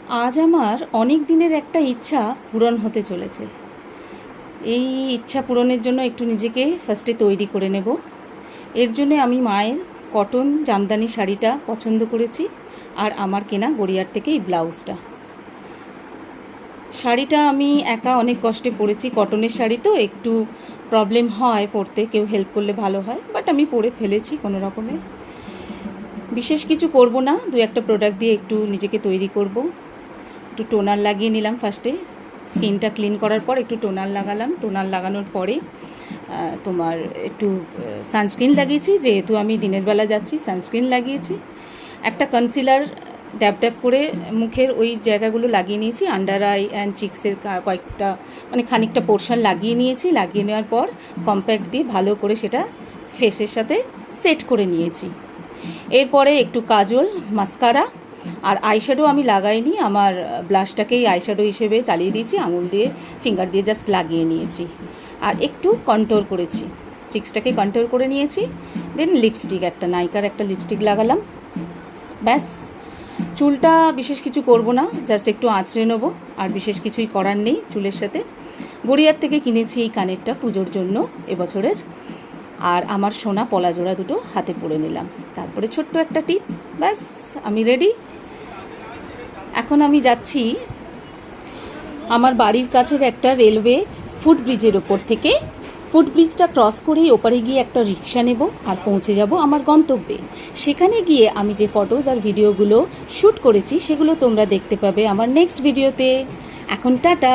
আজ আমার অনেক দিনের একটা ইচ্ছা পূরণ হতে চলেছে। এই ইচ্ছা পূরণের জন্য একটু নিজেকে ফার্স্টে তৈরি করে নেব। এর জন্য আমি মায়ের কটন জামদানি শাড়িটা পছন্দ করেছি, আর আমার কেনা গড়িয়ার থেকে এই ব্লাউজটা। শাড়িটা আমি একা অনেক কষ্টে পরেছি। কটনের শাড়ি তো একটু প্রবলেম হয় পরতে, কেউ হেল্প করলে ভালো হয়, বাট আমি পরে ফেলেছি কোনো রকমে। বিশেষ কিছু করব না, দু একটা প্রোডাক্ট দিয়ে একটু নিজেকে তৈরি করব। একটু টোনার লাগিয়ে নিলাম ফার্স্টে। স্কিনটা ক্লিন করার পর একটু টোনার লাগালাম। টোনার লাগানোর পরে তোমার একটু সানস্ক্রিন লাগিয়েছি, যেহেতু আমি দিনের বেলা যাচ্ছি সানস্ক্রিন লাগিয়েছি। একটা কনসিলার ড্যাব ড্যাব করে মুখের ওই জায়গাগুলো লাগিয়ে নিয়েছি, আন্ডার আই অ্যান্ড চিক্সের কয়েকটা মানে খানিকটা পোর্শন লাগিয়ে নিয়েছি। লাগিয়ে নেওয়ার পর কম্প্যাক্ট দিয়ে ভালো করে সেটা ফেসের সাথে সেট করে নিয়েছি। এরপরে একটু কাজল, মাস্কারা আর আইশ্যাডো আমি লাগাইনি, আমার ব্লাশটাকেই আইশ্যাডো হিসেবে চালিয়ে দিয়েছি, আঙুল দিয়ে ফিঙ্গার দিয়ে জাস্ট লাগিয়ে নিয়েছি। আর একটু কন্ট্রোল করেছি, চিক্সটাকে কন্ট্রোল করে নিয়েছি। দেন লিপস্টিক, একটা নাইকার একটা লিপস্টিক লাগালাম, ব্যাস। চুলটা বিশেষ কিছু করব না, জাস্ট একটু আঁচড়ে নেবো, আর বিশেষ কিছুই করার নেই চুলের সাথে। গড়িয়ার থেকে কিনেছি এই কানেরটা পুজোর জন্য এবছরের, আর আমার সোনা পলা জোড়া দুটো হাতে পরে নিলাম। তারপরে ছোট্ট একটা টিপ, ব্যাস আমি রেডি। এখন আমি যাচ্ছি আমার বাড়ির কাছের একটা রেলওয়ে ফুটব্রিজের ওপর থেকে। ফুটব্রিজটা ক্রস করেই ওপারে গিয়ে একটা রিক্সা নেব আর পৌঁছে যাব আমার গন্তব্যে। সেখানে গিয়ে আমি যে ফটোজ আর ভিডিওগুলো শ্যুট করেছি সেগুলো তোমরা দেখতে পাবে আমার নেক্সট ভিডিওতে। এখন টাটা।